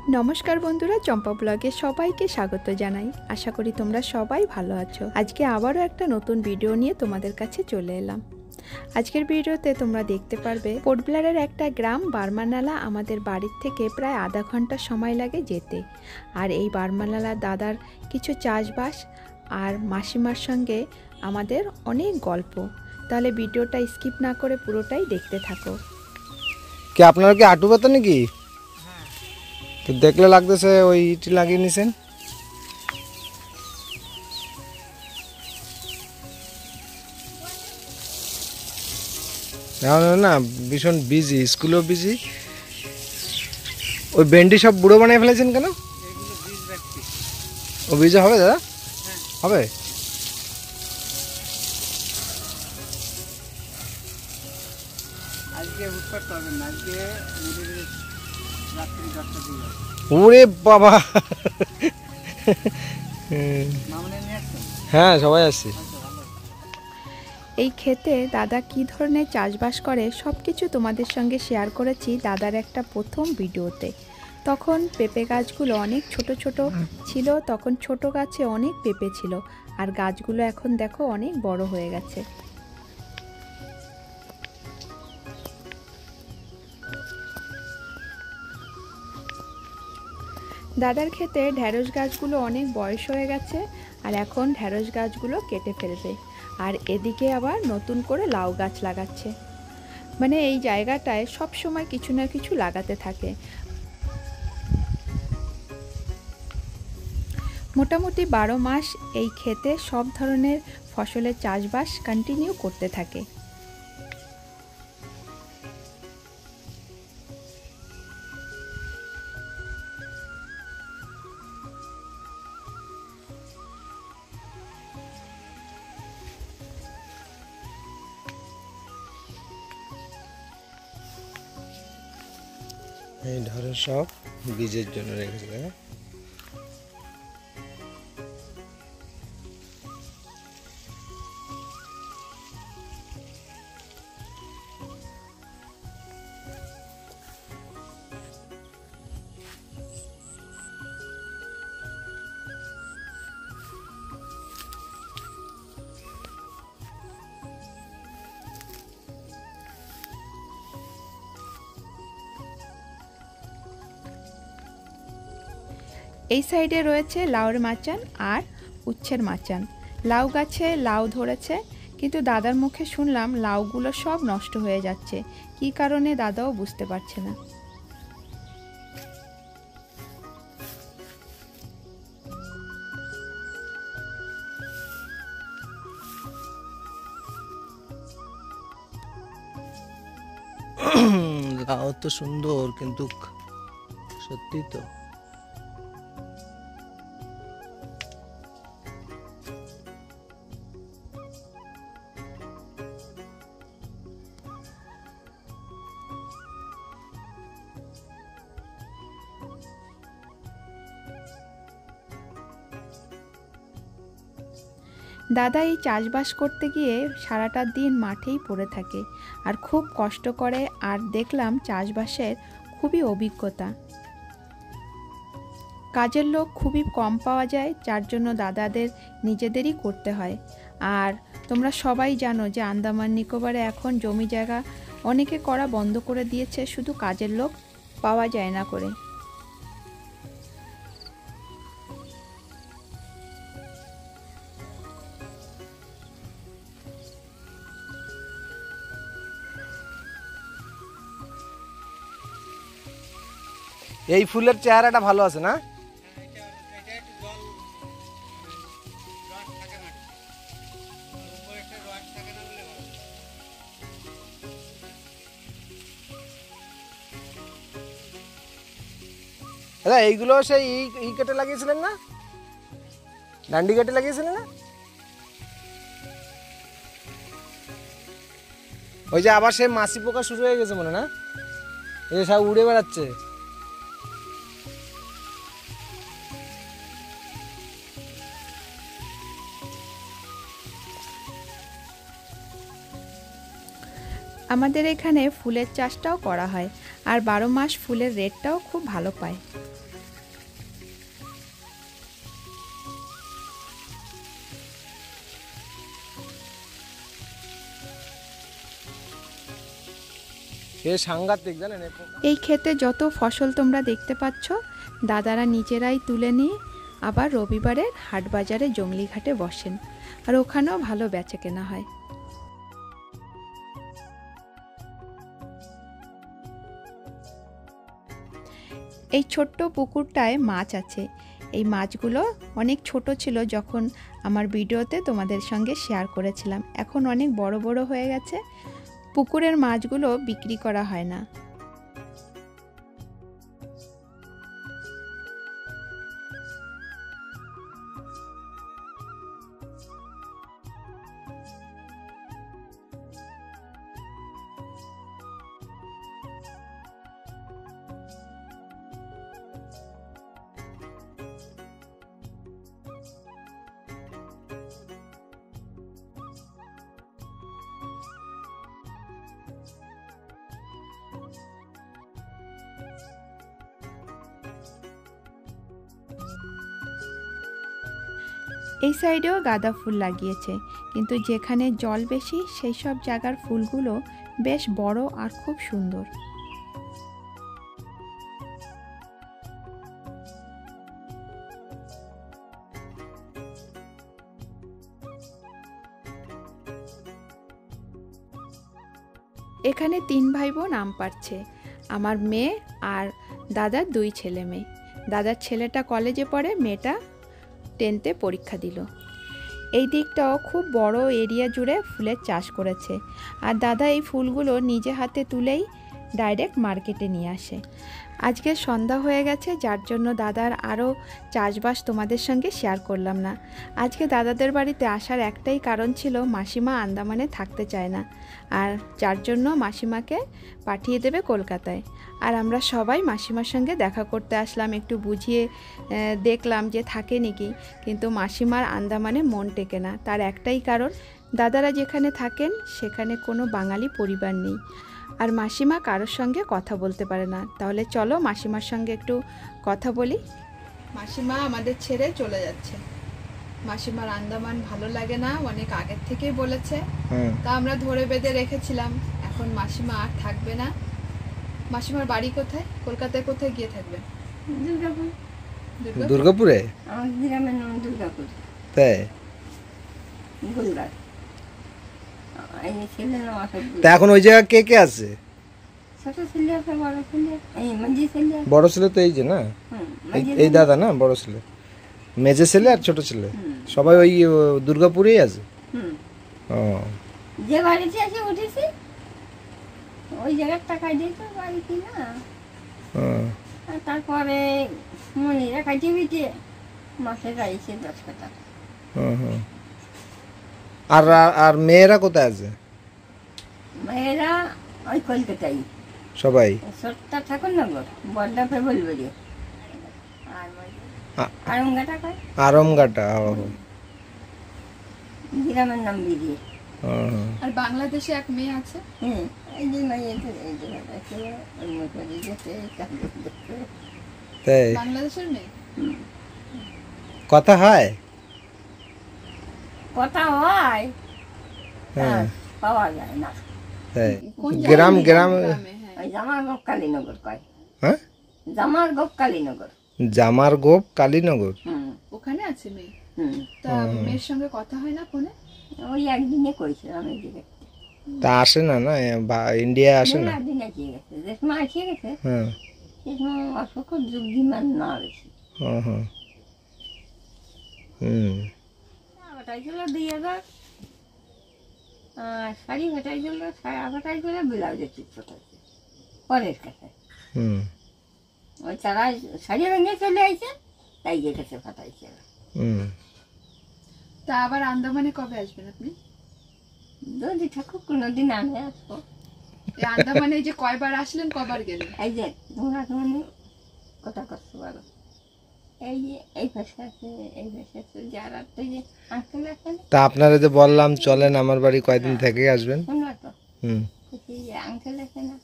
नमस्कार बंधुरा चम्पा ब्लगे सबाइके स्वागत जानाई। आशा करी तोमरा सबाई भालो आछो। आजके आबारो एकटा नतून भिडियो निये तोमादेर काछे चले एलाम। आजकेर भिडियोते तोमरा देखते पारबे पोर्ट ब्लेयारेर एकटा ग्राम बारमानाला आमादेर बाड़िर थेके प्राय आधा घंटा समय लागे जेते। आर एई बारमानाला दादार किछु चाषबास आर मासिमार संगे आमादेर अनेक गल्प। ताहले भिडियोटा स्किप ना करे पुरोटाई देखते थाको। कि आपनारा कि आटू व्यथा नाकि? तो देखले लागतेছে ওই ইট লাগিয়ে নিছেন। না ভীষণ বিজি, স্কুলেও বিজি। ওই বেন্ডি সব বুড়ো বানিয়ে ফেলেছেন কেন? এগুলো বীজ রাখছি। ও বীজ হবে দাদা? হ্যাঁ হবে। আজকে উৎপাত হবে না, আজকে ওরে বাবা হ্যাঁ সবাই আসছে। এই ক্ষেতে দাদা কি ধরনের চাষবাস করে সবকিছু তোমাদের সঙ্গে শেয়ার করেছি দাদার একটা প্রথম ভিডিওতে। তখন পেঁপে গাছগুলো অনেক ছোট ছোট ছিল, তখন ছোট গাছে অনেক পেঁপে ছিল, আর গাছগুলো এখন দেখো অনেক বড় হয়ে গেছে। দাদার ক্ষেতে ঢেঁড়স গাছগুলো অনেক বয়স হয়ে গেছে, আর এখন ঢেঁড়স গাছগুলো কেটে ফেলবে। আর এদিকে আবার নতুন করে লাউ গাছ লাগাচ্ছে। মানে এই জায়গাটায় সব সময় কিছু না কিছু লাগাতে থাকে। মোটামুটি 12 মাস এই ক্ষেতে সব ধরনের ফসলের চাষবাস কন্টিনিউ করতে থাকে। এই ধরে সব বীজের জন্য রেখেছিল। এই সাইডে রয়েছে লাউর মাচান আর উচ্ছের মাচান। লাউ গাছে লাউ ধরেছে, কিন্তু দাদার মুখে শুনলাম লাউগুলো সব নষ্ট হয়ে যাচ্ছে। কী কারণে দাদাও বুঝতে পারছে না। লাউ তো সুন্দর, কিন্তু সত্যি তো দাদা এই চাষবাস করতে গিয়ে সারাটা দিন মাঠেই পড়ে থাকে আর খুব কষ্ট করে। আর দেখলাম চাষবাসের খুবই অভিজ্ঞতা। কাজের লোক খুবই কম পাওয়া যায়, যার জন্য দাদাদের নিজেদেরই করতে হয়। আর তোমরা সবাই জানো যে আন্দামান নিকোবরে এখন জমি জায়গা অনেকে করা বন্ধ করে দিয়েছে, শুধু কাজের লোক পাওয়া যায় না করে। এই ফুলের চেহারাটা ভালো আছে না? দাদা এইগুলো সেই ই কেটে লাগিয়েছিলেন না? ডান্ডি কেটে লাগিয়েছিলেন না? ওই যে আবার সেই মাছি পোকা শুরু হয়ে গেছে মনে না? এই সব উড়ে বেড়াচ্ছে। আমাদের এখানে ফুলের চাষটাও করা হয়, আর 12 মাস ফুলের রেটটাও খুব ভালো পায়। এ সাংঘাতিক জানেন এ পোকা। এই ক্ষেতে যত ফসল তোমরা দেখতে পাচ্ছ দাদারা নিজেরাই তুলে নিয়ে আবার রবিবারের হাট বাজারে জংলি ঘাটে বসেন, আর ওখানেও ভালো বেচা কেনা হয়। এই ছোট্ট পুকুরটায় মাছ আছে। এই মাছগুলো অনেক ছোট ছিল যখন আমার ভিডিওতে তোমাদের সঙ্গে শেয়ার করেছিলাম, এখন অনেক বড় বড় হয়ে গেছে। পুকুরের মাছগুলো বিক্রি করা হয় না। এই সাইডেও গাঁদা ফুল লাগিয়েছে, কিন্তু যেখানে জল বেশি সেই সব জায়গার ফুলগুলো বেশ বড় আর খুব সুন্দর। এখানে 3 ভাই বোন আম পাড়ছে, আমার মেয়ে আর দাদার 2 ছেলে মেয়ে। দাদার ছেলেটা কলেজে পড়ে, মেয়েটা 10তে পরীক্ষা দিল। এই দিকটাও খুব বড় এরিয়া জুড়ে ফুলের চাষ করেছে, আর দাদা এই ফুলগুলো নিজে হাতে তুলেই ডাইরেক্ট মার্কেটে নিয়ে আসে। আজকে সন্ধ্যা হয়ে গেছে, যার জন্য দাদার আরও চাষবাস তোমাদের সঙ্গে শেয়ার করলাম না। আজকে দাদাদের বাড়িতে আসার একটাই কারণ ছিল, মাসিমা আন্দামানে থাকতে চায় না, আর যার জন্য মাসিমাকে পাঠিয়ে দেবে কলকাতায়। আর আমরা সবাই মাসিমার সঙ্গে দেখা করতে আসলাম, একটু বুঝিয়ে দেখলাম যে থাকে নাকি, কিন্তু মাসিমার আন্দামানে মন টেকে না। তার একটাই কারণ, দাদারা যেখানে থাকেন সেখানে কোনো বাঙালি পরিবার নেই, আর মাসিমা কারোর সঙ্গে কথা বলতে পারে না। তাহলে চলো মাসিমার সঙ্গে একটু কথা বলি। মাসিমা আমাদের ছেড়ে চলে যাচ্ছে। মাসিমার আন্দামান ভালো লাগে না, অনেক আগের থেকেই বলেছে, তা আমরা ধরে বেঁধে রেখেছিলাম। এখন মাসিমা আর থাকবে না। মাসিমার বাড়ি কোথায়? কলকাতায় কোথায় গিয়ে থাকবে? দুর্গাপুর। দুর্গাপুরে? আমার গ্রামের নাম দুর্গাপুর। তাই? গোলঘাট। এই ছেলে নাম আসল। তা এখন ওই জায়গা কে কে আছে? ছোট ছেলে আছে, বড় ছেলে, এই মাঝি ছেলে। বড় ছেলে তো এই যে না, এই দাদা না বড় ছেলে, মেজে ছেলে আর ছোট ছেলে সবাই ওই দুর্গাপুরেই আছে। ও, যে বাড়িতে এসে উঠেছি ওই জায়গার টাকায় দিয়েছে বাড়ি কিনা, আর তারপরে মনিরা কাটিয়ে বিটে মাসে গাইছে 10 টাকা। আর আর মেয়েরা কোথায় আছে? মেয়েরা ওই কলকাতায় সবাই। ছোট্টা ঠাকুরনগর, বড়টা ফেবলবেরি, আর আরমঘাটা কয়। আরমঘাটা গ্রামের নাম বিরিয়ে। আর বাংলাদেশে এক মেয়ে আছে। এই যে মেয়েটা এই যে আছে, ওই মতো দিয়েছে কাঁদে। তাই? বাংলাদেশের মেয়ে। কথা হয়? কথা হয়, পাওয়া যায় না। তাই? গ্রাম গ্রাম ওই জামার গোপ কালীনগর কয়। হ্যাঁ, জামার গোপ কালীনগর। জামার গোপ কালীনগর। ওখানে আছে মেয়ে। তা মেয়ের সঙ্গে কথা হয় না ফোনে? ওই একদিনে কইছিলাম এই দিকে। তা আসে না না ইন্ডিয়া আসে না? একদিনে এসে গেছে, যে সময় এসে গেছে সে সময় অসুখ যুগদিমান না বেশি। ঘটাইছিল 2000, শাড়ি ঘটাইছিল 5.5 করে, ব্লাউজের চিত্র থাকছে পরের কাছে। ওই তারা শাড়ি ভেঙে চলে আইছে, তাই যে কাছে ফাটাইছে। তা আবার আন্দামানে কবে আসবেন আপনি? যদি ঠাকুর কোনোদিন আমি আসবো। আন্দামানে যে কয়বার আসলেন, কবার গেলেন? এই যে তোমরা মানে কথা করতে পারো, এই যে এই ভাষা আছে, এই ভাষা আছে, যারা তো যে আঙ্কেল আছে। তা আপনারা যে বললাম চলেন আমার বাড়ি, কয়দিন থেকে আসবেন? শুনবা তো, যে আঙ্কেল আছে না,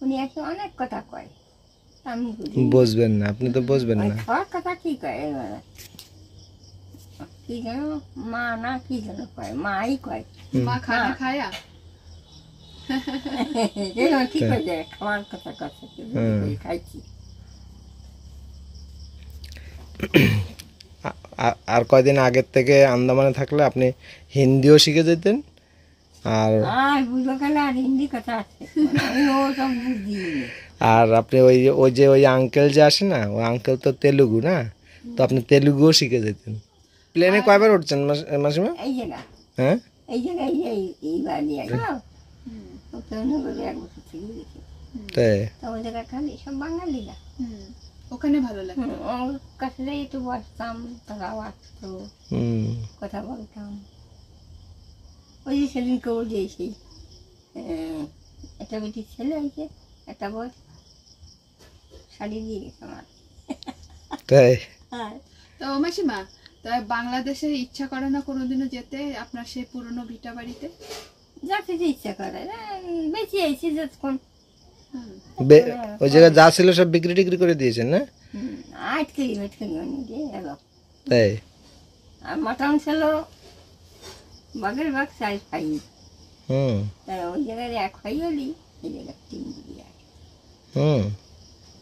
উনি এসে অনেক কথা কয়, আমি বুঝবেন না, আপনি তো বুঝবেন না। সব কথা কি কয়, এবারে কি যেন মা না কি যেন কয়, মাই কয়। মা খানা খায়া? ঠিক হয়ে যায় খাওয়ার কথা কথা খাইছি। আর কয়দিন আগের থেকে আন্দামানে থাকলে আপনি হিন্দিও শিখে যেতেন। আর বুঝো গেলে আর হিন্দি কথা আছে ও সব বুঝি। আর আপনি ওই আঙ্কেল যে আসে না, ওই আঙ্কেল তো তেলুগু না, তো আপনি তেলুগুও শিখে যেতেন। প্লেনে কয়বার উঠছেন মাসিমা? এই জায়গা, হ্যাঁ এই জায়গায় এই বাড়ি এক বছর থেকে দেখি। তাই তো ওই জায়গা খালি সব বাঙালিরা, ওখানে ভালো লাগে। ওর কাছে একটু বসতাম, তারাও আসতো, কথা বলতাম। ওই যে সেদিন কেউ যে সেই একটা বেটির ছেলে হয়েছে, একটা বয়স শাড়ি দিয়ে গেছে আমার। তাই তো মাসিমা, তা বাংলাদেশে ইচ্ছা করে না কোনোদিনও যেতে আপনার সেই পুরনো ভিটা বাড়িতে? যাতে যে ইচ্ছা করে, বেঁচে আইছি যতক্ষণ। ওই জায়গায় যা ছিল সব বিক্রি টিক্রি করে দিয়েছেন না? আটকে দিয়ে গেল। তাই আর মাটন ছিল বাঘের বাঘ সাইজ খাই, তাই ওই জায়গায় এক খাই হলি, এই জায়গায় 3 দিবি।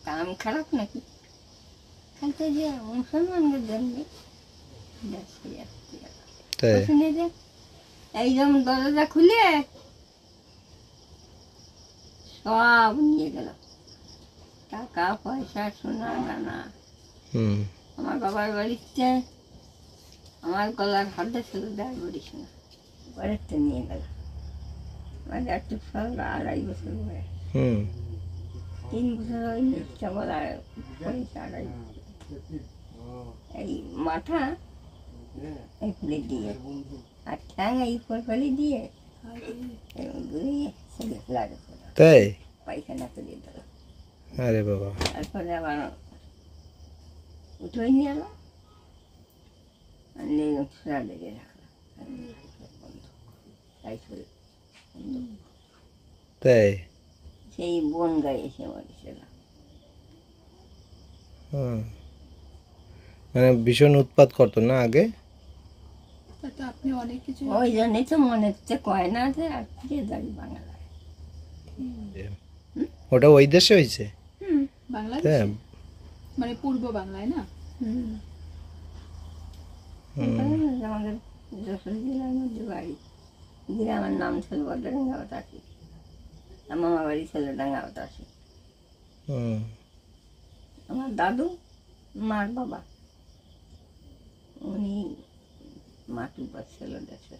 তা আমি খারাপ নাকি? খাইতে যে মুসলমানদের জন্য এইরকম দরজা খুলে সব নিয়ে গেল, টাকা পয়সা সোনা দানা। আমার বাবার বাড়িতে আমার গলার হাতে ছিল 1.5 বড়ি সোনা, বাড়িতে নিয়ে গেল। আমার 2.5 বছর বয়স, 3 বছর হয়নি, কেবল পয়সা 2.5 বছর। এই মাথা এই ফুলে দিয়ে আর ঠ্যাং এই ফলে দিয়ে তাই পায়খানা তুলে দিল। আরে বাবা, তারপরে আবার উঠে নিয়ে এলো, লেগে রাখলো। তাই সেই বন গায়ে এসে মরেছিল। মানে ভীষণ উৎপাত করতো না আগে? আপনি অনেক কিছু, ওই জন্যই তো মনে হচ্ছে কয় না যে আর ফিরে যাবি বাংলায়। ওটা ওই দেশে হয়েছে? বাংলাদেশ মানে পূর্ব বাংলায় না? আমাদের যশোর জেলার মধ্যে বাড়ি, গ্রামের নাম ছিল বদরডাঙ্গা বাতাসি, আমার মামা বাড়ি ছিল ডাঙ্গা বাতাসি। আমার দাদু মার বাবা, উনি মাটি পাচ্ছিল দেশে।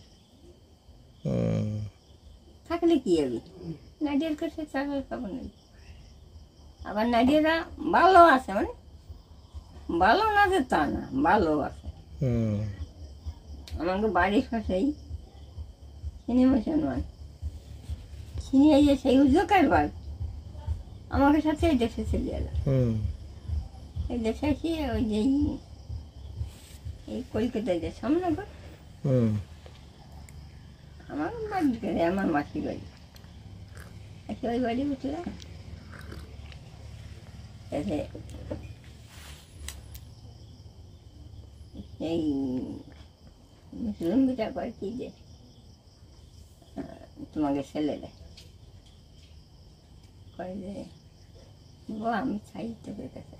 থাকলে কি হবে, নাইডিয়ার কাছে চাকরি খবর নেই। আবার নাইডিয়ারা ভালো আছে, মানে ভালো না যে তা না, ভালো আছে। আমাকে বাড়ির কাছেই চিনি মুসলমান, চিনি এই যে সেই উজোকের বাড়ি আমাকে সাথে এই দেশে চলে এলো। এই দেশে এসে ওই যে এই কলকাতায় যে সামনে আমার বাড়ি করে, আমার মাসির বাড়ি, এসে ওই বাড়ি উঠলাম। এই মুসলিম বিটা করে কি যে তোমাকে ছেলে দেয়, কয় যে আমি চাই তোদের কাছে।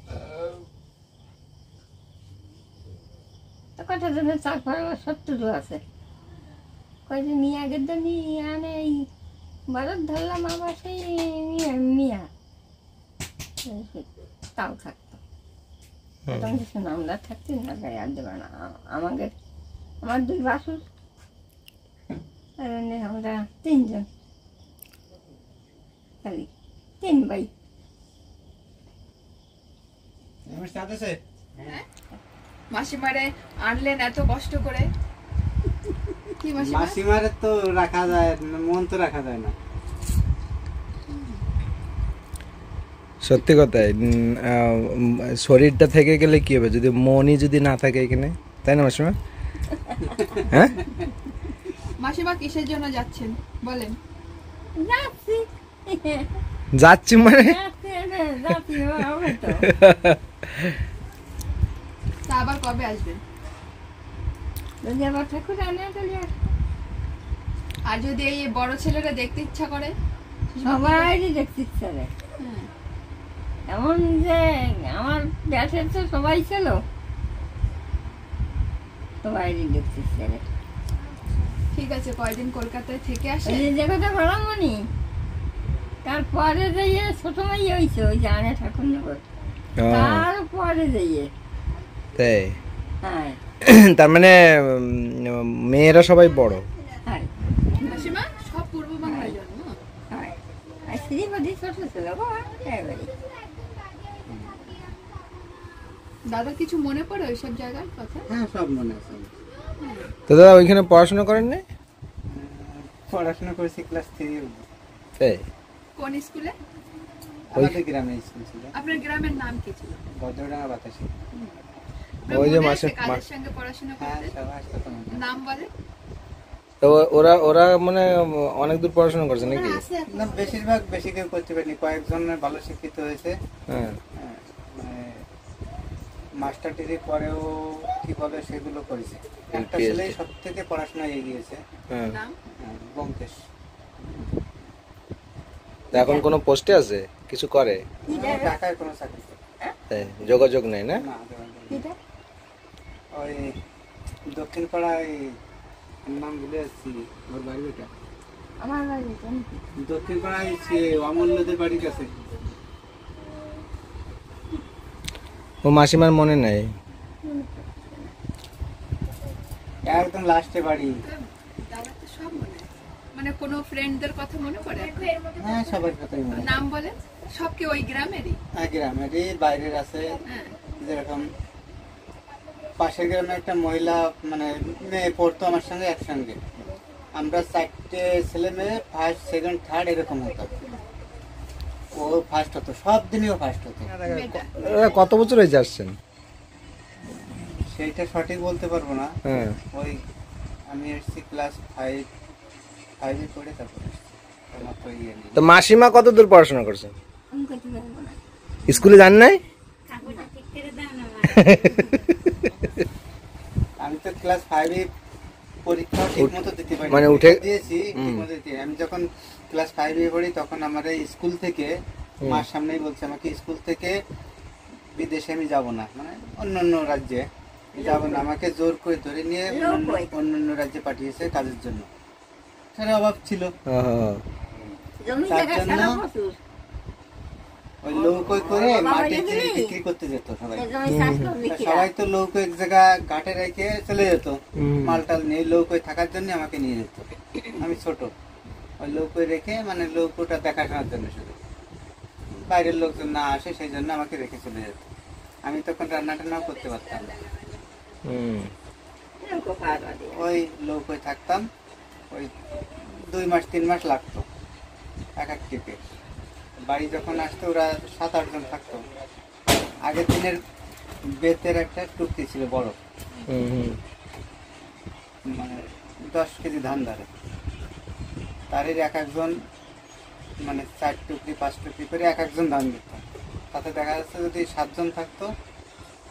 কথা জন্য 4-5 আছে, কয় যে নিয়ে আগের দিন আনে এই ভারত ধরলাম, আবার সেই মিয়া তাও থাকতো। আমরা থাকছি না, গায়ে আর দেবে না। আমাদের আমার 2 বাসুর, আমরা 3 জন, খালি 3 ভাই। মাসিমারে আনলেন এত কষ্ট করে, কি মাসিমারে তো রাখা যায়, মন তো রাখা যায় না। সত্যি কথাই, শরীরটা থেকে গেলে কি হবে যদি মনই যদি না থাকে এখানে, তাই না মাসিমা? হ্যাঁ মাসিমা কিসের জন্য যাচ্ছেন বলেন? যাচ্ছি মানে তা আবার কবে আসবেন? ঠাকুর আনে। আর যদি এই বড় ছেলেরা দেখতে ইচ্ছা করে? সবাই দেখতে ইচ্ছা করে। এমন যে আমার ব্যাচের তো সবাই ছিল, সবাই দেখতে ইচ্ছা করে। ঠিক আছে, কয়দিন কলকাতায় থেকে আসে? ওই যে কথা বললাম মনি, তারপরে যাইয়ে ছোট মাই হয়েছে ওই যে আনে ঠাকুর নগর, ও, তারপরে যাইয়ে। তাই হ্যাঁ তার মানে মেয়েরা সবাই বড়। হ্যাঁ মাসিমা সব পূর্ব বাংলায় জন্ম। হ্যাঁ, আর শ্রীপতি ছোট ছিল গো এবারে। দাদা কিছু মনে পড়ে ওইসব জায়গার কথা? হ্যাঁ, সব মনে আছে। তো দাদা ওইখানে পড়াশোনা করেন না? পড়াশোনা করেছি ক্লাস 3 অবধি। তাই কোন স্কুলে? আমাদের গ্রামে স্কুল ছিল, আপনার গ্রামের নাম কি ছিল? বদ্রডাঙ্গা বাতাসি। ওই যে মনে মাসে আছে কাদের সঙ্গে পড়াশোনা হ্যাঁ, করতে? সবাই আসতো তো মনে। নাম বলে? তো ওরা ওরা মানে অনেক দূর পড়াশোনা করছে নাকি? না, বেশিরভাগ বেশি কেউ করতে পারেনি, কয়েকজন ভালো শিক্ষিত হয়েছে। হ্যাঁ হ্যাঁ, মানে মাস্টার ডিগ্রি পরেও কি বলে সেগুলো করেছে। একটা PhD ছেলেই সব থেকে পড়াশোনা এগিয়েছে, হ্যাঁ। নাম? ব্যোমকেশ। তা এখন কোনো পোস্টে আছে, কিছু করে? ঢাকায় কোনো চাকরি করে তাই যোগাযোগ নেই না? না। ওই দক্ষিণ পাড়ায় নাম ভুলে যাচ্ছি, ওর বাড়ি ওটা আমার বাড়ি কোন? দক্ষিণ পাড়ায় সে অমূল্যদের বাড়ির কাছে। ও মাসিমার মনে নাই। একদম লাস্টে বাড়ি। দাদা তো সব মনে আছে। মানে কোনো ফ্রেন্ডদের কথা মনে পড়ে? হ্যাঁ, সবার কথাই মনে হয়। নাম বলে? সব কি ওই গ্রামেরই? হ্যাঁ, গ্রামেরই, বাইরের আছে। হ্যাঁ। যেরকম পাশের গ্রামে একটা মহিলা মানে মেয়ে পড়তো আমার সঙ্গে একসঙ্গে, আমরা 4টে ছেলে মেয়ে ফার্স্ট সেকেন্ড থার্ড এরকম হতো। ও ফার্স্ট হতো, সব দিনই ও ফার্স্ট হতো। ওরা কত বছর হয়েছে আসছেন? সেইটা সঠিক বলতে পারবো না। হ্যাঁ ওই আমি এসেছি ক্লাস 5 পড়ে, তারপরে এসেছি। আমার তো ইয়ে নেই। তো মাসিমা কত দূর পড়াশোনা করছেন? আমি করতে পারবো না। স্কুলে যান নাই? আমি তো ক্লাস 5 পরীক্ষা ঠিক মতো দিতে পারি, মানে উঠে দিয়েছি ঠিক মতো দিতে। আমি যখন ক্লাস 5 পড়ি তখন আমার এই স্কুল থেকে মার সামনেই বলছে আমাকে স্কুল থেকে বিদেশে আমি যাব না, মানে অন্য রাজ্যে যাব না, আমাকে জোর করে ধরে নিয়ে অন্য রাজ্যে পাঠিয়েছে কাজের জন্য। সেটা অভাব ছিল, হ্যাঁ। জমি তার জায়গা জন্য সারা প্রচুর। ওই লৌকোয় করে মাটি চিনি বিক্রি করতে যেত সবাই। এই জমি চাষ করবি তা কিরা? সবাই তো লৌকো এক জায়গা ঘাটে রেখে চলে যেত, মালটাল নিয়ে লৌকোয় থাকার জন্য আমাকে নিয়ে যেত। আমি ছোট, ওই লৌকোয় রেখে মানে লৌকোটা দেখাশোনার জন্য, শুধু বাইরের লোকজন না আসে সেই জন্য আমাকে রেখে চলে যেত। আমি তখন রান্না টান্নাও করতে পারতাম না, নৌকো পার বাদে। ওই লৌকোয় থাকতাম। ওই 2 মাস 3 মাস লাগতো এক এক টিপে। বাড়ি যখন আসতো ওরা 7-8 জন থাকতো। আগের দিনের বেতের একটা টুকরি ছিল বড়, মানে 10 কেজি ধান ধরে, তারের এক একজন মানে 4 টুকরি 5 টুকরি করে এক একজন ধান দিত। তাতে দেখা যাচ্ছে যদি 7 জন থাকতো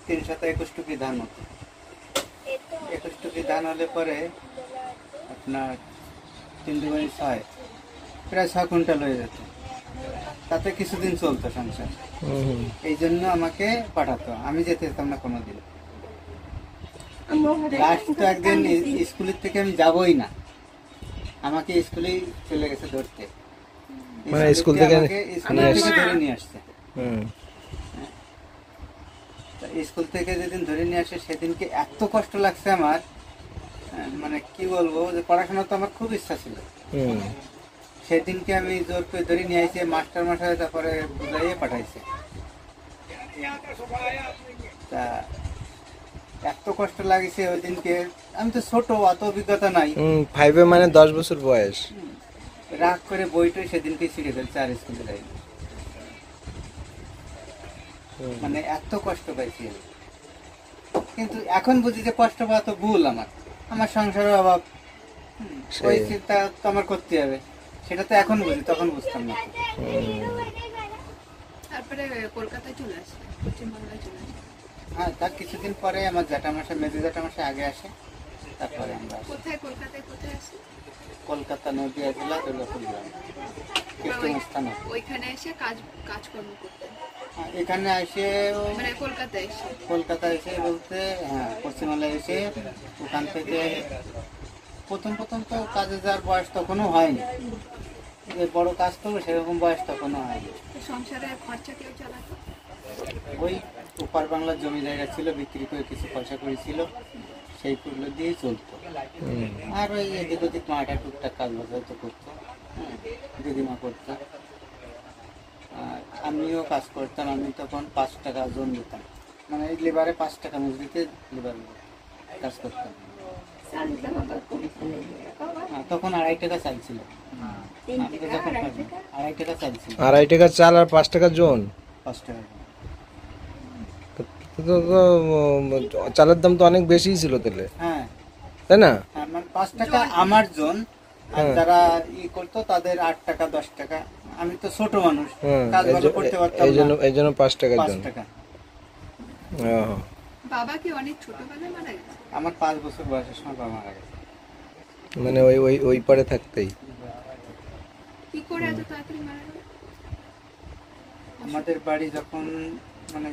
321 টুকরি ধান হতো। 21 টুকরি ধান হলে পরে আপনার 3 দুগুণে 6, প্রায় 6 কুইন্টাল হয়ে যেত। তাতে কিছুদিন চলতো সংসার। এই জন্য আমাকে পাঠাতো, আমি যেতে যেতাম না কোনোদিন। লাস্ট তো একদিন স্কুলের থেকে আমি যাবই না, আমাকে স্কুলেই চলে গেছে ধরতে। মানে স্কুল থেকে আমাকে স্কুল থেকে ধরে নিয়ে আসছে। তা স্কুল থেকে যেদিন ধরে নিয়ে আসে সেদিনকে এত কষ্ট লাগছে আমার, মানে কি বলবো, যে পড়াশোনা তো আমার খুব ইচ্ছা ছিল। সেদিনকে আমি জোর করে ধরে নিয়ে আসি, মাস্টার মশাই তারপরে বুঝাইয়ে পাঠাইছে। তা এত কষ্ট লাগিছে ওই দিনকে, আমি তো ছোট, অত অভিজ্ঞতা নাই। 5 মানে 10 বছর বয়স। রাগ করে বইটাই সেদিনকে ছিঁড়ে ফেলছে, আর স্কুলে যাইনি। মানে এত কষ্ট পাইছি আমি। কিন্তু এখন বুঝি যে কষ্ট পাওয়া তো ভুল, আমার সংসারের অভাব, ওই চিন্তা তো আমার করতে হবে, সেটা তো এখন বুঝি, তখন বুঝতাম না। তারপরে কলকাতায় চলে আসে, পশ্চিমবাংলায় চলে আসে। হ্যাঁ, তার কিছুদিন পরে আমার জ্যাঠামশাই, মেজো জ্যাঠামশাই আগে আসে, তারপরে আমরা আসি। কোথায় কলকাতায় কোথায় আসে? কলকাতা নদীয়া জেলা দুর্গাপুর গ্রাম। কৃষ্ণস্থান আছে। ওইখানে এসে কাজকর্ম করতেন এখানে এসে মানে কলকাতায় এসে? কলকাতা এসে বলতে হ্যাঁ, পশ্চিমবাংলায় এসে ওখান থেকে প্রথম তো কাজে যাওয়ার বয়স তখনও হয়নি, যে বড় কাজ করবো সেরকম বয়স তখনও হয়নি। সংসারে খরচা কেউ চালাতো? ওই ওপার বাংলার জমি জায়গা ছিল, বিক্রি করে কিছু পয়সা করেছিল, সেইগুলো দিয়েই চলতো। আর ওই এদিক ওদিক মাটা টুকটাক কাজ বাজার তো করতো, হ্যাঁ, দিদিমা করতো। আর আমিও কাজ করতাম, আমি তখন 5 টাকা ওজন দিতাম, মানে এই লেবারে 5 টাকা মজুরিতে লেবার কাজ করতাম। হ্যাঁ, তখন 2.5 টাকা চাইছিল, আমি তো যখন 2.5 টাকা চাইছিল। 2.5 টাকা চাল আর 5 টাকা জন। 5 টাকা চালের দাম তো অনেক বেশিই ছিল তাহলে, হ্যাঁ, তাই না? হ্যাঁ, মানে 5 টাকা আমার জন, আর যারা করতো তাদের 8 টাকা 10 টাকা। আমি তো ছোট মানুষ, কাজ ভালো করতে পারতাম না, এই জন্য 5 টাকা 5 জন। টাকা। বাবা কি অনেক ছোটবেলায় মারা গেছে? আমার 5 বছর বয়সের সময় বাবা মারা গেছে। মানে ওই পারে থাকতেই। কি করে এত তাড়াতাড়ি মারা গেল? আমাদের বাড়ি যখন মানে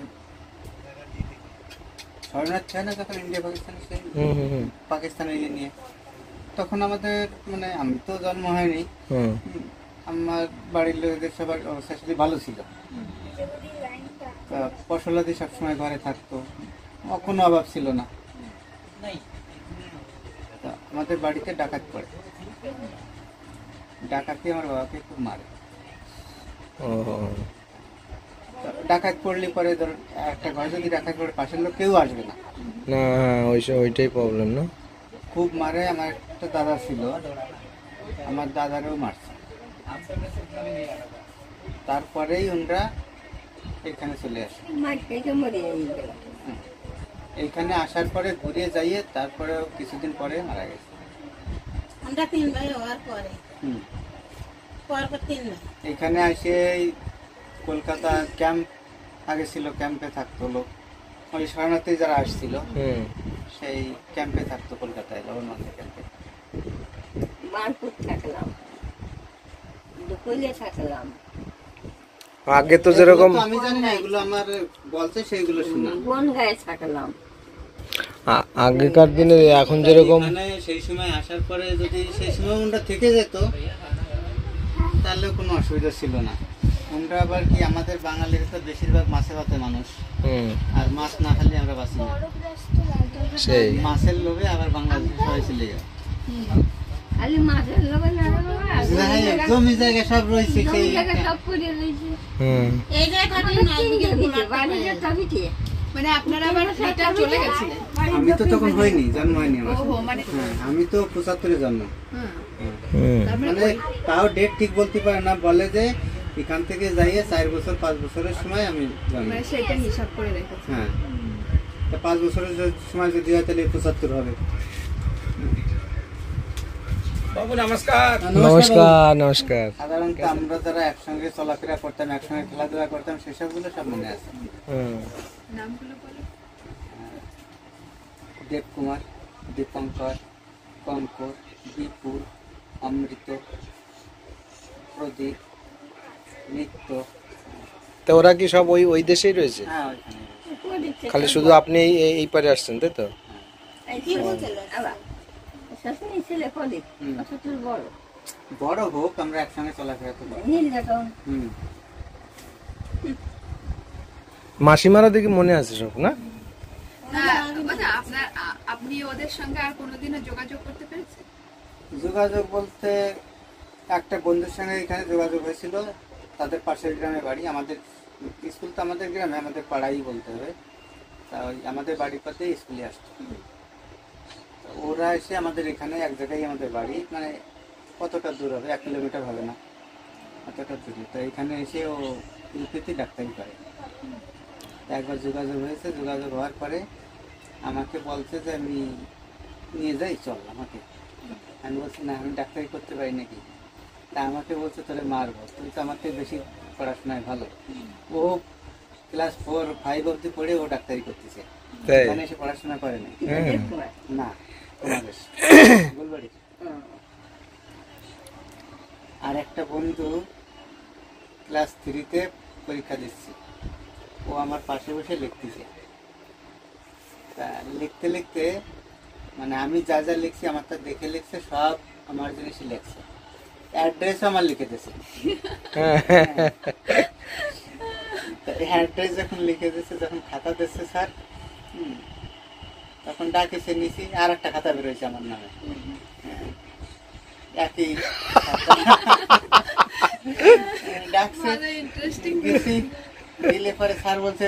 শরণার্থী হয় না, যখন ইন্ডিয়া পাকিস্তানে সেই পাকিস্তানে ইয়ে নিয়ে, তখন আমাদের মানে আমি তো জন্ম হয়নি, আমার বাড়ির লোকেদের সবার অবস্থা ভালো ছিল, ফসলাদি সবসময় ঘরে থাকতো, কোনো অভাব ছিল না। তা আমাদের বাড়িতে ডাকাত পড়ে, ডাকাতি আমার বাবাকে খুব মারে। ডাকাত পড়লে পরে ধর একটা ঘর যদি ডাকাত পড়ে, পাশের লোক কেউ আসবে না, না ওইটাই প্রবলেম না। খুব মারে। আমার একটা দাদা ছিল, আমার দাদারও মারছে। তারপরেই ওনরা এখানে চলে আসে। এইখানে আসার পরে ঘুরে যাইয়ে তারপরে কিছুদিন পরে মারা গেছে। আমরা 3 ভাই হওয়ার পরে এখানে এসে কলকাতা ক্যাম্প আগে ছিল, ক্যাম্পে থাকতো লোক, ওই শরণার্থী যারা আসছিল সেই ক্যাম্পে থাকতো, কলকাতায় লবণবন্দী ক্যাম্পে। মানপুর থাকলাম, দুপুরে থাকলাম, আগে তো যেরকম আমি জানি না, এগুলো আমার বলছে সেইগুলো শুনলাম। বন গায়ে থাকলাম। আগেকার দিনে এখন যেরকম মানে সেই সময় আসার পরে যদি সেই সময় ওনরা থেকে যেত তাহলে কোনো অসুবিধা ছিল না। ওনরা আবার কি আমাদের বাঙালির তো বেশিরভাগ মাছে ভাতে মানুষ, আর মাছ না খেলে আমরা বাঁচি না, সেই মাছের লোভে আবার বাংলাদেশে সবাই চলে যায়। খালি মাছের লোভে না, জমি জায়গা সব রয়েছে, সেই সব করে রয়েছে। এই জায়গায় থাকলে না, এদিকে বাড়িতে চাবিতে মানে আপনারা আবার রিটার্ন চলে গেছিলেন? আমি তো তখন হয়নি, জন্ম হয়নি আমার। ওহো, মানে হ্যাঁ, আমি তো 75-এ জন্ম। তার মানে মানে তাও ডেট ঠিক বলতে পারে না, বলে যে এখান থেকে যাইয়ে 4 বছর 5 বছরের সময় আমি জন্ম। মানে সেটা হিসাব করে রেখেছে। হ্যাঁ, তা 5 বছরের সময় যদি হয় তাহলে 75 হবে। বাবু নমস্কার। নমস্কার নমস্কার। সাধারণত আমরা যারা একসঙ্গে চলাফেরা করতাম, একসঙ্গে খেলাধুলা করতাম, সেসবগুলো সব মনে আছে। নামগুলো বলো। দেবকুমার, দীপঙ্কর, কঙ্কর, বিপুল, অমৃত, প্রদীপ, নিত্য। তো ওরা কি সব ওই দেশেই রয়েছে? হ্যাঁ, ওইখানে। খালি শুধু আপনি এই পারে আসছেন, তাই তো? কি বলছিল? শাশুড়ি ছেলে প্রদীপ, শ্বশুর বড়, বড় হোক, আমরা একসঙ্গে চলাফেরা তো করি। নীল যখন মাসিমারা দেখি মনে আছে সব, না? আপনি ওদের সঙ্গে আর কোনোদিনও যোগাযোগ করতে পেরেছেন? যোগাযোগ বলতে একটা বন্ধুর সঙ্গে এখানে যোগাযোগ হয়েছিল, তাদের পাশের গ্রামে বাড়ি। আমাদের স্কুল তো আমাদের গ্রামে, আমাদের পাড়াই বলতে হবে। তা ওই আমাদের বাড়ির পাশে স্কুলে আসতো। ওরা এসে আমাদের এখানে এক জায়গায় আমাদের বাড়ি, মানে কতটা দূর হবে, 1 কিলোমিটার হবে না, অতটা দূরে। তো এখানে এসে ও ইউপিতে ডাক্তারি করে। একবার যোগাযোগ হয়েছে, যোগাযোগ হওয়ার পরে আমাকে বলছে যে আমি নিয়ে যাই, চল আমাকে। আমি বলছি না, আমি ডাক্তারি করতে পারি নাকি। তা আমাকে বলছে তোরে মারবো, তুই তো আমার থেকে বেশি পড়াশোনায় ভালো। ও ক্লাস 4-5 অবধি পড়ে ও ডাক্তারি করতেছে, এখানে এসে পড়াশোনা করে না। না, আর একটা বন্ধু ক্লাস 3-তে পরীক্ষা দিচ্ছি, ও আমার পাশে বসে লিখতেছে। তা লিখতে লিখতে মানে আমি যা যা লিখছি আমার তা দেখে লিখছে, সব আমার জিনিসই লিখছে, অ্যাড্রেসও আমার লিখে দিয়েছে। অ্যাড্রেস যখন লিখে দিয়েছে, যখন খাতা দিচ্ছে স্যার, তখন ডাকেছে নিছি, আর একটা খাতা বেরোয়েছে আমার নামে, একই ডাকছে গেছি, দিলে পরে স্যার বলছে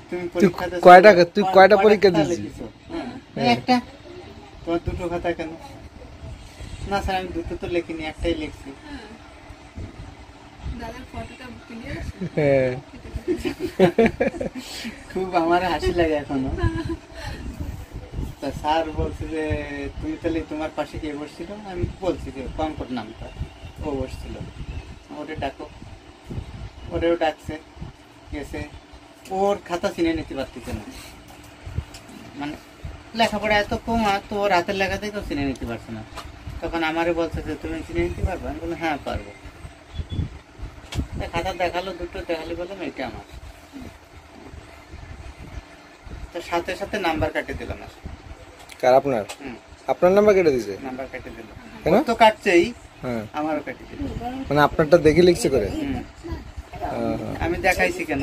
তুমি পরীক্ষা দিয়েছো, তুই কয়টা পরীক্ষা দিয়েছিস? একটা। তোমার দুটো খাতা কেন? না স্যার আমি দুটো তো লিখিনি, একটাই লিখছি। খুব আমার হাসি লাগে এখনো। তা স্যার বলছে যে তুমি তাহলে তোমার পাশে কে বসছিল? আমি বলছি যে কঙ্কট নামটা, ও বসছিল, ওরে ডাকো। ওরেও ডাকছে, গেছে, ওর খাতা চিনে নিতে পারতেছে না, মানে লেখাপড়া এত কম, আর তো ওর হাতের লেখা থেকেও চিনে নিতে পারছে না। তখন আমারে বলছে যে তুমি চিনে নিতে পারবে? আমি বললাম হ্যাঁ পারবো। খাতা দেখালো, দুটো দেখালি, বললাম এটা আমার। তো সাথে সাথে নাম্বার কাটে দিলাম। কার? আপনার? আপনার নাম্বার কেটে দিয়েছে? নাম্বার কেটে দিল। কেন? তো কাটছেই, হ্যাঁ, আমারও কেটে দিল। মানে আপনারটা দেখে লিখছে করে? আমি দেখাইছি কেন?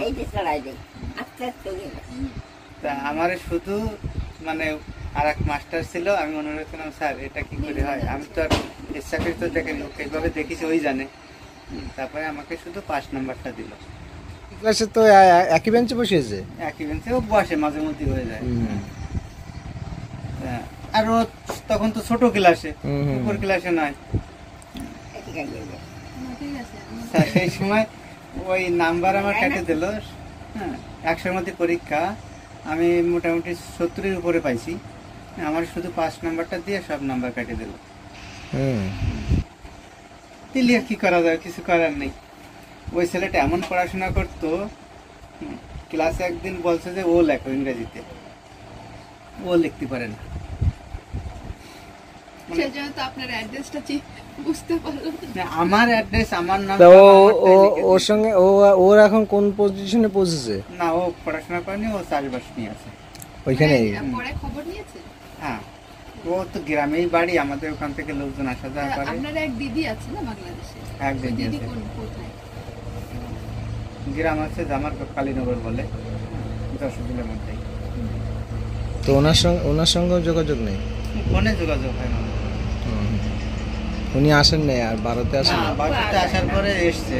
তা আমার শুধু মানে আর এক মাস্টার ছিল, আমি অনুরোধ করলাম স্যার এটা কি করে হয়, আমি তো আর ইচ্ছাকৃত দেখেনি, এইভাবে দেখেছি ওই জানে। তারপরে আমাকে শুধু 5 নাম্বারটা দিল। ক্লাসে তো একই বেঞ্চে বসিয়েছে? একই বেঞ্চে ও বসে, মাঝে মধ্যে হয়ে যায়। আর ও তখন তো ছোট ক্লাসে, উপর ক্লাসে নয়। সেই সময় ওই নাম্বার আমার কেটে দিল। হ্যাঁ, 100-এর মধ্যে পরীক্ষা, আমি মোটামুটি 70-এর উপরে পাইছি। আমার শুধু 5 নাম্বারটা দিয়ে সব নাম্বার কেটে দিল। দিলে কি করা যায়, কিছু করার নেই। ওই ছেলেটা এমন পড়াশোনা করতো, ক্লাসে একদিন বলছে যে ও লেখো ইংরেজিতে, ও লিখতে পারে না। আমার অ্যাড্রেস, আমার নাম, ওর সঙ্গে ওর এখন কোন পজিশনে পৌঁছেছে? না, ও পড়াশোনা করেনি, ও চাষবাস নিয়ে আছে ওইখানেই। হ্যাঁ, ও তো গ্রামেই বাড়ি, আমাদের ওখান থেকে লোকজন আসা যাওয়া করে। আপনার এক দিদি আছে না বাংলাদেশে? এক দিদি আছে, গ্রাম আছে জামার কালীনগর বলে, 10 কিলোর মধ্যেই। তো ওনার সঙ্গে যোগাযোগ নেই? ফোনে যোগাযোগ হয় না। উনি আসেন নাই আর ভারতে আসেন? ভারতে আসার পরে এসছে,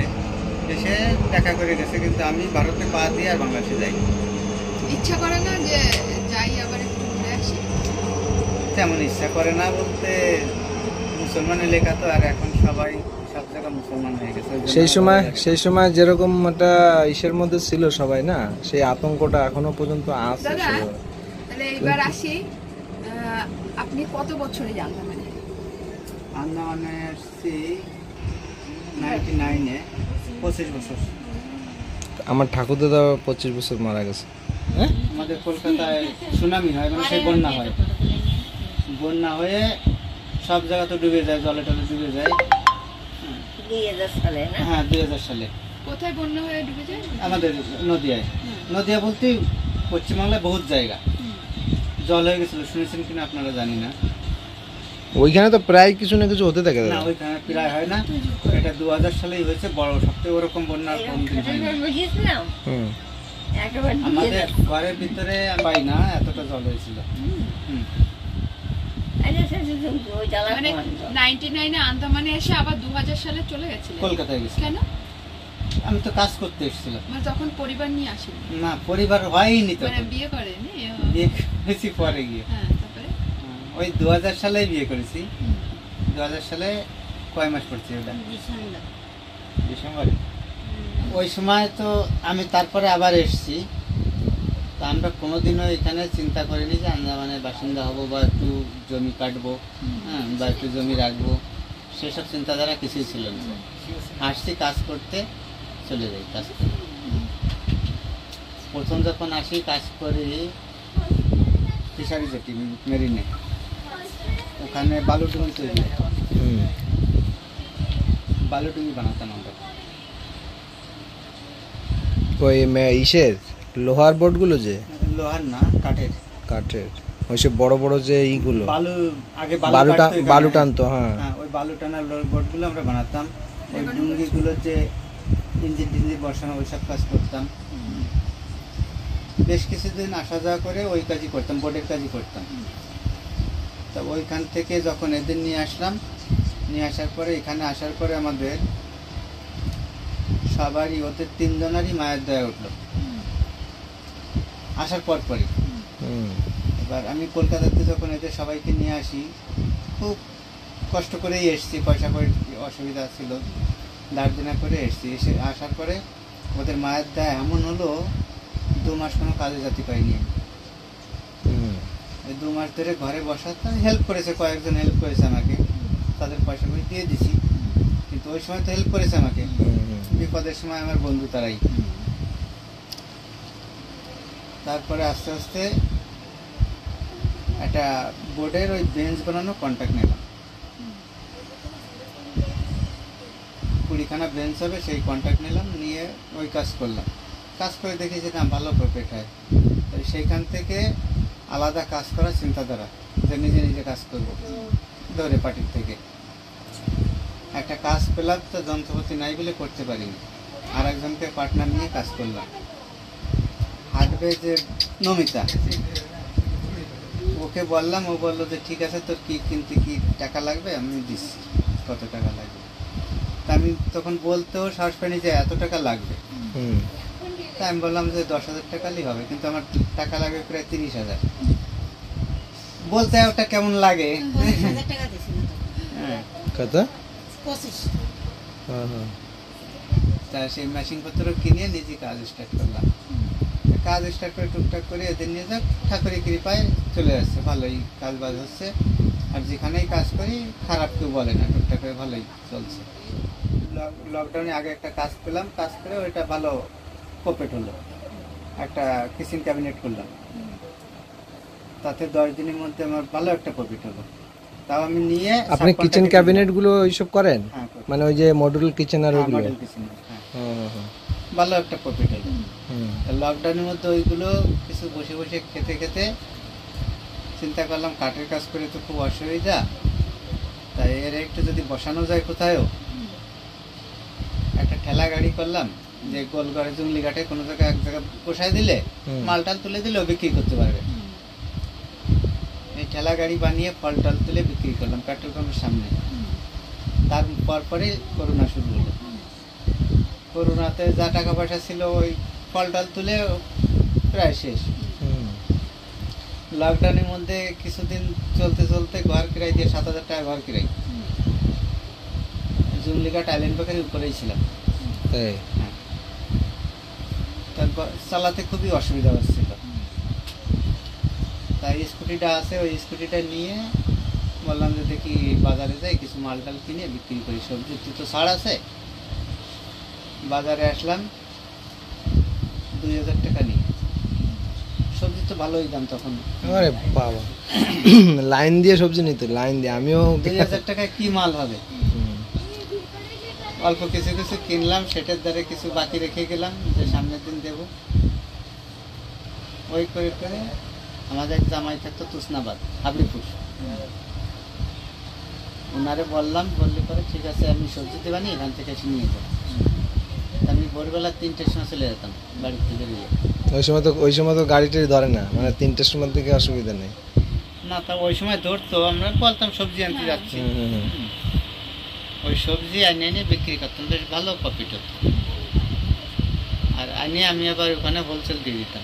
এসে দেখা করে গেছে, কিন্তু আমি ভারতে পা দিয়ে আর বাংলাদেশে যাই। ইচ্ছা করে না যে যাই আবার একটু ঘুরে আসি? তেমন ইচ্ছা করে না বলতে, মুসলমান এলাকা তো, আর এখন সবাই সব জায়গায় মুসলমান হয়ে গেছে। সেই সময় যেরকম একটা ইসের মধ্যে ছিল সবাই, না সেই আতঙ্কটা এখনো পর্যন্ত আছে। তাহলে এইবার আসি, আপনি কত বছরে জানলেন? আন্দামানে আসছি 99-এ, 25 বছর। আমার ঠাকুরদাদা 25 বছর মারা গেছে। আমাদের কলকাতায় সুনামি হয়, মানে সেই বন্যা হয়, বন্যা হয়ে সব জায়গা তো ডুবে যায়, জলে টলে ডুবে যায়। 2000 সালে না? হ্যাঁ, 2000 সালে। কোথায় বন্যা হয়ে ডুবে যায়? আমাদের নদিয়ায়। নদিয়া বলতে পশ্চিমবাংলায় বহুত জায়গা জল হয়ে গেছিল, শুনেছেন কিনা আপনারা জানি না। ওইখানে তো প্রায় কিছু না কিছু হতে থাকে। না, ওইখানে প্রায় হয় না, এটা 2000 সালেই হয়েছে, বড় সবথেকে ওরকম বন্যা কোনদিন হয় না। আমাদের ঘরের ভিতরে পাই না, এতটা জল হয়েছিল। মানে 99-এ আন্দামানে এসে আবার 2000 সালে চলে গেছিলেন? কলকাতায় গেছি। কেন? আমি তো কাজ করতে এসেছিলাম। মানে তখন পরিবার নিয়ে আসেন? না, পরিবার হয়নি তো, মানে বিয়ে করেনি? বিয়ে করেছি পরে গিয়ে। হ্যাঁ, তারপরে ওই 2000 সালে বিয়ে করেছি। 2000 সালে কয় মাস পড়ছি ওটা? ডিসেম্বরে। ওই সময় তো আমি তারপরে আবার এসেছি। তা আমরা কোনোদিনও এখানে চিন্তা করিনি যে আন্দামানের বাসিন্দা হব বা একটু জমি কাটবো, হ্যাঁ, বা একটু জমি রাখবো, সেসব চিন্তাধারা কিছুই ছিল না। আসছি কাজ করতে, চলে যাই কাজ করতে। প্রথম যখন আসি কাজ করি ফিশারি জেটি মেরিনে, ওখানে বালুডুঙ্গি তৈরি, বালুডুঙ্গি বানাতাম আমরা। ওই ইসের লোহার বোর্ডগুলো যে লোহার না, কাঠের। কাঠের ওইসব বড় বড় যে এইগুলো বালু, আগে বালু কাটতো এখানে। বালু টানতো, হ্যাঁ। হ্যাঁ, ওই বালু টানার বোর্ডগুলো আমরা বানাতাম। ওই ডুঙ্গিগুলো যে ইঞ্জিন টিঞ্জিন বসানো ওইসব কাজ করতাম। বেশ কিছুদিন আসা যাওয়া করে ওই কাজই করতাম, বোর্ডের কাজই করতাম। তা ওইখান থেকে যখন এদের নিয়ে আসলাম, নিয়ে আসার পরে এখানে আসার পরে আমাদের সবারই, ওদের 3 জনেরই মায়ের দয়া উঠলো আসার পরই। এবার আমি কলকাতাতে যখন এদের সবাইকে নিয়ে আসি, খুব কষ্ট করেই এসছি, পয়সা করে অসুবিধা ছিল, ধার দেনা করে এসছি। এসে আসার পরে ওদের মায়ের দয়া এমন হলো, 2 মাস কোনো কাজে জাতি পাইনি। এই 2 মাস ধরে ঘরে বসাতাম, হেল্প করেছে, কয়েকজন হেল্প করেছে আমাকে, তাদের পয়সা করে দিয়ে দিছি। কিন্তু ওই সময় তো হেল্প করেছে আমাকে, বিপদের সময় আমার বন্ধু তারাই। তারপরে আস্তে আস্তে একটা বোর্ডের ওই বেঞ্চ বানানো কন্ট্রাক্ট নিলাম। 20খানা বেঞ্চ হবে, সেই কন্ট্রাক্ট নিলাম, নিয়ে ওই কাজ করলাম। কাজ করে দেখি যে না, ভালো প্রফিট হয়। তো সেইখান থেকে আলাদা কাজ করার চিন্তাধারা, যে নিজে নিজে কাজ করবো ধরে পার্টির থেকে। একটা কাজ পেলাম, তো যন্ত্রপাতি নাই বলে করতে পারিনি। আর একজনকে পার্টনার নিয়ে কাজ করলাম। হাঁটবে যে নমিতা, ওকে বললাম, ও বললো যে ঠিক আছে, তোর কি কিনতে কি টাকা লাগবে আমি দিচ্ছি, কত টাকা লাগবে। তা আমি তখন বলতেও সাহস পাইনি যে এত টাকা লাগবে। তা আমি বললাম যে 10,000 টাকালেই হবে, কিন্তু আমার টাকা লাগবে প্রায় 30,000। বলতে ওটা কেমন লাগে। 10,000 টাকা দিছি না তো। হ্যাঁ, কত? 25। তা সেই মেশিন পত্র কিনে নিজে কাজ স্টার্ট করলাম। কাজ স্টার্ট করে টুকটাক করে এদের নিয়ে যাক, ঠাকুরের কৃপায় চলে আসছে, ভালোই কাজ বাজ হচ্ছে। আর যেখানেই কাজ করি খারাপ কেউ বলে না, টুকটাক করে ভালোই চলছে। লকডাউনে আগে একটা কাজ পেলাম, কাজ করে ওইটা ভালো প্রফিট হলো। একটা কিচেন ক্যাবিনেট করলাম, তাতে 10 দিনের মধ্যে আমার ভালো একটা প্রফিট হলো। তাও আমি নিয়ে আপনি কিচেন ক্যাবিনেট গুলো ওইসব করেন? হ্যাঁ, করি। মানে ওই যে মডুলার কিচেন আর ওগুলো? মডেল কিচেন, হ্যাঁ, ভালো একটা প্রফিট হলো। লকডাউনের মধ্যে ওইগুলো কিছু বসে বসে খেতে খেতে চিন্তা করলাম, কাঠের কাজ করে তো খুব অসুবিধা, তাই এর একটু যদি বসানো যায় কোথায়ও। একটা ঠেলা গাড়ি করলাম, যে গোলগড়ে জুংলি ঘাটে কোনো জায়গায় এক জায়গায় বসায় দিলে মালটাল তুলে দিলেও বিক্রি করতে পারবে। এই ঠেলা গাড়ি বানিয়ে ফল টল তুলে বিক্রি করলাম পেট্রোল পাম্পের সামনে। তারপর পরে করোনা শুরু হলো। করোনাতে যা টাকা পয়সা ছিল ওই ফল টল তুলে প্রায় শেষ। লকডাউনের মধ্যে কিছুদিন চলতে চলতে ঘর কিরাই দিয়ে 7,000 টাকা ঘর কিরাই, জুমলিঘাট আইল্যান্ড পাখের উপরেই ছিলাম। হ্যাঁ, তারপর চালাতে খুবই অসুবিধা হচ্ছিল, তাই স্কুটিটা আছে, ওই স্কুটিটা নিয়ে বললাম যে দেখি বাজারে যাই, কিছু মাল টাল কিনে বিক্রি করি, সবজির তো ছাড় আছে। বাজারে আসলাম 2,000 টাকা নিয়ে, সবজি তো ভালোই দাম তখন। আরে বাবা, লাইন দিয়ে সবজি নিতে, লাইন দিয়ে আমিও 2,000 টাকায় কি মাল হবে। অল্প কিছু কিছু কিনলাম, সেটার দ্বারা কিছু বাকি রেখে গেলাম যে সামনের দিন দেব। ওই করে করে আমাদের জামাই থাকতো তুসনাবাদ, হাবলিপুর। ওনারে বললাম, বললে পরে ঠিক আছে আমি সবজি দেবানি, এখান থেকে এসে নিয়ে যাবো। আমি ভোরবেলা 3টের সময় চলে যেতাম বাড়ির থেকে বেরিয়ে। ওই সময় তো গাড়ি টাড়ি ধরে না, মানে 3টের সময় থেকে অসুবিধা নেই না, তা ওই সময় ধরতো, আমরা বলতাম সবজি আনতে যাচ্ছি, ওই সবজি আনে এনে বিক্রি করতাম, বেশ ভালো প্রফিট হতো। আর আনিয়ে আমি আবার ওখানে হোলসেল দিয়ে দিতাম।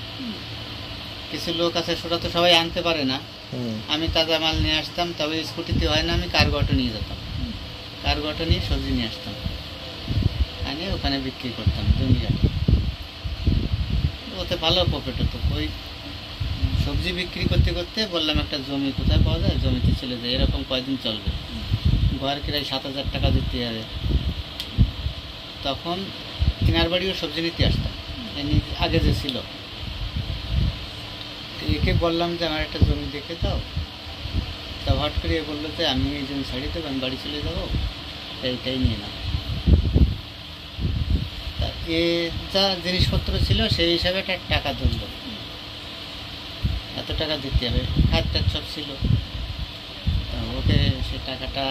কিছু লোক আছে সেটা তো সবাই আনতে পারে না, আমি তাজা মাল নিয়ে আসতাম, তবে স্কুটিতে হয় না, আমি কার্গো অটো নিয়ে যেতাম, কার্গো অটো নিয়ে সবজি নিয়ে আসতাম, আনিয়ে ওখানে বিক্রি করতাম জমিঘাটে। ওতে ভালো প্রফিট হতো। ওই সবজি বিক্রি করতে করতে বললাম একটা জমি কোথায় পাওয়া যায়, জমিতে চলে যায়, এরকম কয়দিন চলবে। ঘর কিরাই 7,000 টাকা দিতে হবে। তখন কিনার বাড়িও সবজি নিতে আসতাম, আগে যে ছিল। একে বললাম যে আমার একটা জমি দেখে দাও, তা হট করে বললো যে আমি এই জমি ছাড়িয়ে দেবো, আমি বাড়ি চলে যাবো, এইটাই নিয়ে নাও। এ যা জিনিসপত্র ছিল সেই হিসাবে একটা টাকা তুললো, এত টাকা দিতে হবে, খাদ্য সব ছিল। তা ওকে সে টাকাটা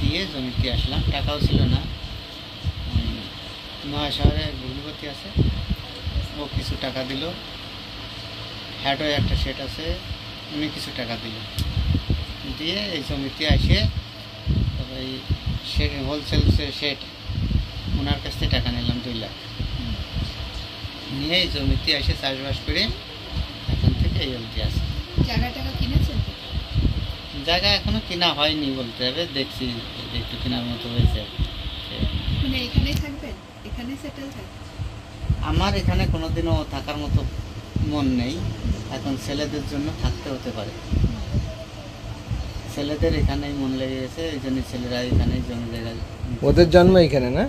দিয়ে জমিতে আসলাম, টাকাও ছিল না। নয়া শহরে ভুলপতি আছে, ও কিছু টাকা দিল। হ্যাডও একটা সেট আছে, উনি কিছু টাকা দিল, দিয়ে এই জমিতে আসে তবে এই হোলসেল সেট ওনার কাছ থেকে টাকা নিলাম 2 লাখ, নিয়ে এই জমিতে এসে চাষবাস করে এখন থেকে এই অবধি আছে। জায়গা টাকা কিনেছেন? জায়গা এখনো কেনা হয়নি বলতে হবে, দেখছি একটু কেনার মতো হয়েছে। মানে এখানেই থাকবেন, এখানেই সেটেল থাকবেন? আমার এখানে কোনোদিনও থাকার মতো মন নেই, এখন ছেলেদের জন্য থাকতে হতে পারে। ছেলেদের এখানেই মন লেগে গেছে, এই জন্য ছেলেরা এখানেই জমি জায়গা। ওদের জন্ম এখানে না?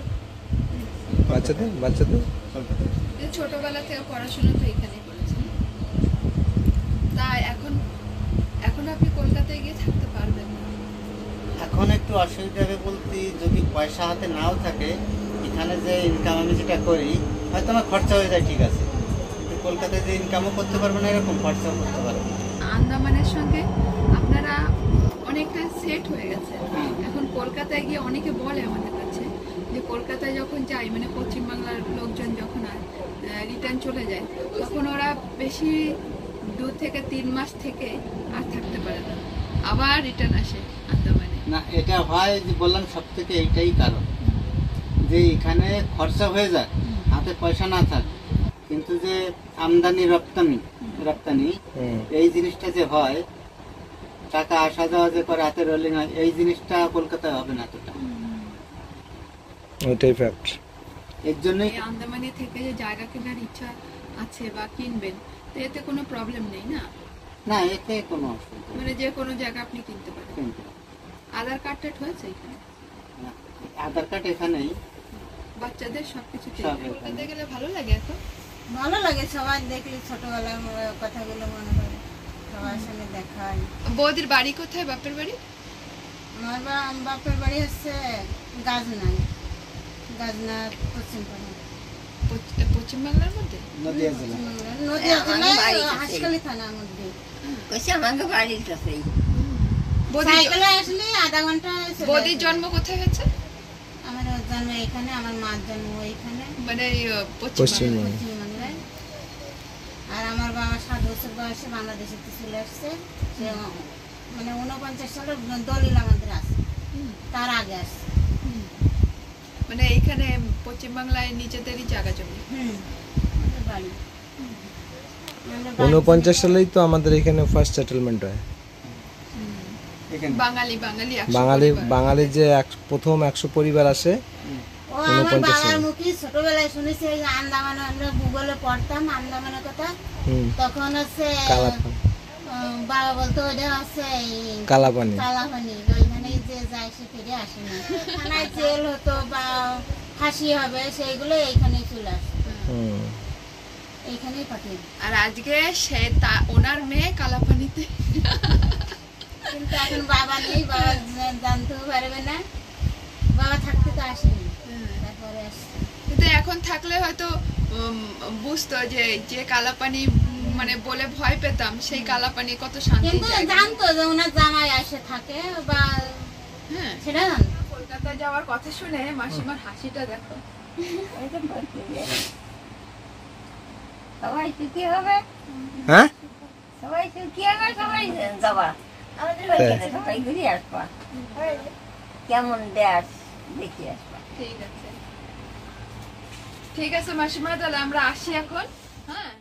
বাচ্চাদের ছোটবেলা থেকে পড়াশোনা তো এখানেই করেছেন, তাই এখন আপনি কলকাতায় গিয়ে থাকতে পারবেন না? এখন একটু অসুবিধা হবে বলতে, যদি পয়সা হাতে নাও থাকে, এখানে যে ইনকাম আমি যেটা করি হয়তো আমার খরচা হয়ে যায়, ঠিক আছে, কিন্তু কলকাতায় যে ইনকামও করতে পারবো না, এরকম খরচাও করতে পারবো না। আন্দামানের সঙ্গে আপনারা অনেকটা সেট হয়ে গেছে। এখন কলকাতায় গিয়ে অনেকে বলে আমাদের কাছে যে কলকাতায় যখন যাই, মানে পশ্চিমবাংলার লোকজন যখন রিটার্ন চলে যায়, তখন ওরা বেশি 2 থেকে 3 মাস থেকে আর থাকতে পারে না, আবার রিটার্ন আসে আন্দামানে। না, এটা হয় যে বললাম সব থেকে এইটাই কারণ, যে এখানে খরচা হয়ে যায়, হাতে পয়সা না থাক, কিন্তু যে আমদানি রপ্তানি এই জিনিসটা যে হয়, টাকা আসা যাওয়া যে করে, হাতে রোলিং হয়, এই জিনিসটা কলকাতায় হবে না এতটা। ওইটাই ফ্যাক্ট। এর জন্যই এই আন্দামানে থেকে যে জায়গা কেনার ইচ্ছা আছে বা কিনবেন, তো এতে কোনো প্রবলেম নেই না? না, এতে কোনো অসুবিধা নেই। মানে যে কোনো জায়গা আপনি কিনতে পারেন। কিন্তু আধার কার্ডটা হয়েছে এখানে? না, আধার কার্ড এখানেই, বাচ্চাদের সবকিছু সব কলকাতায় গেলে ভালো লাগে এখন? ভালো লাগে, সবাই দেখলে ছোটবেলার কথাগুলো মনে পড়ে, সবার সঙ্গে দেখা হয়। বৌদির বাড়ি কোথায়, বাপের বাড়ি? আমার বাপের বাড়ি হচ্ছে গাজনা পশ্চিমপাড়া, পশ্চিমবাংলার মধ্যে? নদীয়া জেলা। নদীয়া আমার জেলায় বাড়ি কাছেই। হাসখালি থানার মধ্যে। কইছে আমাকে বাড়ির কাছেই। সাইকেলে আসলে আধা ঘন্টা চলে বৌদির আসে। জন্ম কোথায় হয়েছে? আমার জন্ম এখানে, আমার মার জন্ম এখানে মানে পশ্চিমবঙ্গ। পশ্চিমবাংলায়। আর আমার বাবা 7 বছর বয়সে বাংলাদেশে চলে আসছে, সে মানে 49 সালের দলিল আমাদের আছে, তার আগে আসছে। মানে এইখানে পশ্চিমবাংলায় নিজেদেরই জায়গা জমি? আমাদের বাড়ি 49 সালেই তো আমাদের এখানে ফার্স্ট সেটেলমেন্ট হয়। এখানে বাঙালি 100 বাঙালি পরিবার। বাঙালি যে প্রথম 100 পরিবার আসে, ও আমার 49 বাবার সালে। মুখে ছোটবেলায় শুনেছি, এই যে আন্দামানে আমরা ভূগোলে পড়তাম আন্দামানের কথা, হুম, তখন হচ্ছে কালাপানি। বাবা বলতো ওইটা হচ্ছে কালাপানি। কালাপানি, ওইখানে যে যায় সে ফিরে আসে না, থানায় জেল হতো বা ফাঁসি হবে, সেইগুলো এইখানেই চলে আসে, হুম, এইখানেই পাঠিয়ে দিই। আর আজকে সে ওনার মেয়ে কালাপানিতে। কিন্তু এখন বাবা নেই, বাবা জানতেও পারবে না, বাবা থাকতে তো আসেনি, তারপরে আসছে। কিন্তু এখন থাকলে হয়তো বুঝতো যে কালাপানি মানে বলে ভয় পেতাম, সেই কালাপানি কত শান্তি কিন্তু জানতো যে ওনার জামাই আসে থাকে বা হ্যাঁ, সেটা জানতো। কলকাতা যাওয়ার কথা শুনে মাসিমার হাসিটা দেখো। সবাই সুখী হবে, হ্যাঁ, সবাই সুখী হবে, সবাই যাবা আমাদের ওইখানে, সবাই ঘুরে আসবা, কেমন দেশ দেখে আসবা। ঠিক আছে মাসিমা, তাহলে আমরা আসি এখন। হ্যাঁ।